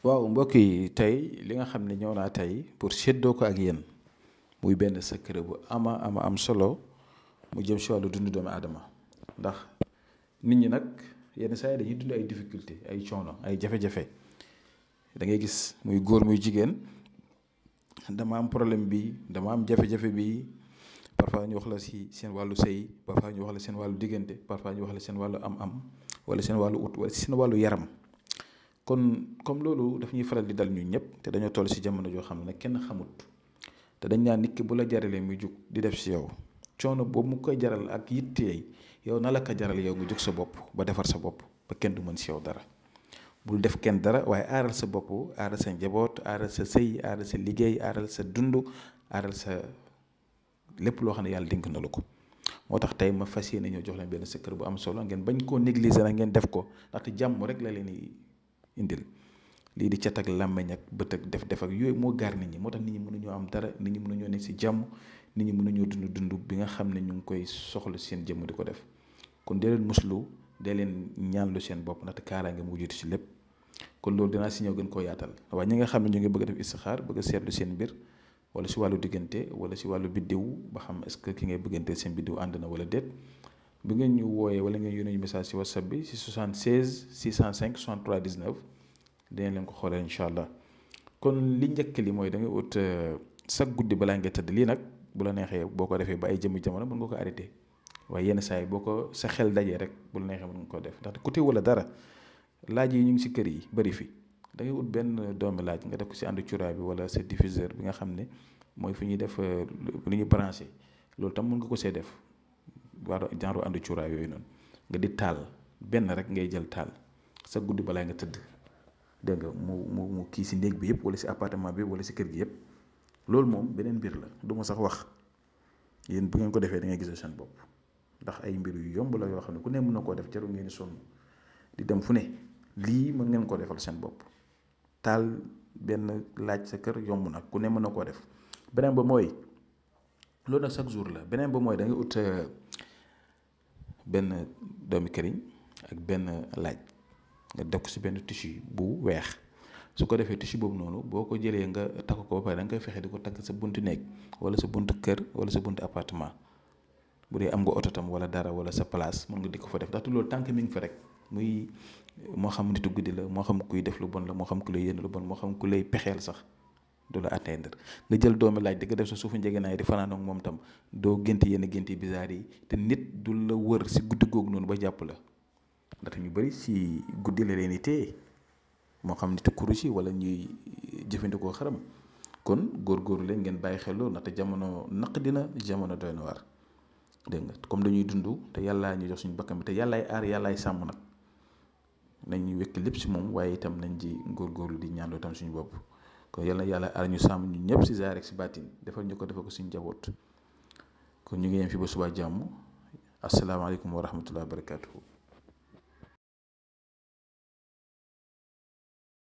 waaw mbokk yi tey li nga xam ne ñëw naa tey pour séddoo ko ak yéen muy benn secret bu am solo mu jëm si wàllu dundu doomu aadama ndax nit ñi nag yenn saa yi dañuy dund ay difficulté ay coono ay jafe-jafe da ngay gis muy góor muy jigéen dama am problème bi dama am jafe-jafe bi parfois ñu wax la si seen wàllu sëy parfois ñu wax la seen wàllu diggante parfois ñu wax la seen wàllu am-am wala seen wàllu ut wala seen wàllu yaram. kon comme loolu daf ñuy faral di dal ñun ñëpp te dañoo toll si jamono joo xam ne kenn xamut te dañ naan nit ki bu la jaralee muy jug di def si yow coono boobu mu koy jaral ak yittey yow na la ko jaral yow nga jóg sa bopp ba defar sa bopp ba kenn du mën si yow dara. bul def kenn dara waaye aaral sa bopp aaral sa njaboot aaral sa sëy aaral sa liggéey aaral sa dund aaral sa lépp loo xam ne yàlla dénk na la ko. moo tax tey ma fas yéene ñëw jox leen benn secret bu am solo ngeen bañ koo négliger nag ngeen def ko ndaxte jàmm rek la leen di indil lii di cat ak làmmeñ ak bët ak def ak yooyu moo gaar nit ñi moo tax nit ñi mënuñoo am dara nit ñi mënuñoo nekk si jàmm nit ñi mënuñoo dund bi nga xam ne ñu ngi koy soxla seen jëmm di ko def. kon dee leen muslu dee leen ñaanlu seen bopp ndaxte kaaraange mu jiitu si lépp. kon loolu dinaa si ñëw gën koo yaatal waaye ñi nga xam ne ñu ngi bëgg a def istixaar bëgg a seetlu seen mbir wala si wàllu diggante wala si wàllu biddiw ba xam est-ce que ki ngay bëggante seen biddiw ànd na wala déet bi ngeen ñu wooyee wala ngeen yónnee ñu message si whatsapp bi si 76 605 63 19 dinañ leen ko xoolee incha allah. kon li njëkk li mooy da ngay ut chaque guddi balaa ngay tëdd lii nag bu la neexee boo ko defee ba ay jëmmi jamono mën nga ko arrêté waaye yenn saa yi boo ko sa xel dajee rek bu la neexee mën nga ko def ndaxte ku wala dara laaj yi ñu ngi si kër yi bëri fi da ngay ut benn doomi laaj nga def ko si ànd cuuraay bi wala sa diffuseur bi nga xam ne mooy fi ñuy def lu ñuy branché loolu tam mën nga ko see def war genre ànd cuuraay yooyu noonu nga di taal benn rek ngay jël taal sa guddi balaa nga tëdd dégg nga mu kii si néeg bi yëpp wala si appartement bi wala si kër gi yëpp loolu moom beneen mbir la du ma sax wax yéen bu ngeen ko defee da ngay gis seen bopp ndax ay mbir yu yomb la yoo xam ne ku ne mën na koo def jarul ngeen di sonn di dem fu ne lii mën ngeen koo defal seen bopp taal benn laaj sa kër yomb nag ku ne mën na koo def. beneen ba mooy loolu nag chaque jour la beneen ba mooy da ngay ut benn doomi këriñ ak benn laaj nga def ko si benn tissu bu weex su ko defee tissu boobu noonu boo ko jëlee nga takk ko ba pare da nga koy fexe di ko takk sa buntu néeg wala sa buntu kër wala sa buntu appartement bu dee am nga oto tam wala dara wala sa place mën nga di ko fa def ndaxte loolu tànk mi ngi fa rek muy moo xam nitu guddi la moo xam kuy def lu bon la moo xam ku lay yéen lu bon moo xam ku lay pexeel sax du la atteindre nga jël doomi laaj di nga def sa suufu njëgënaay di fanaan ak moom tam doo gént yenn gént yi bizarre yi te nit du la wër si guddi googu noonu ba jàpp la ndaxte ñu bëri si guddi la leen di téye moo xam nitu kurus yi wala ñuy jëfandikoo xaram kon góorgóorlu leen ngeen bàyyi xel loolu ndaxte jamono naq dina jamono doy na waar dégg nga comme dañuy dund te yàllaa ñu jox suñu bakkan bi te yàllaay aar yàllaay sàmm nag nañ wekk lépp si moom waaye itam nañ ci góorgóorlu di ñaanloo itam suñu bopp kon yàlla na yàlla aar ñu sàmm ñu ñëpp si zaahir ak si baatin defal ñu ko defal ko suñu njaboot kon ñu ngi yem fi ba suba jàmm asalaamaaleykum wa rahmatulah wa barakaatuhu.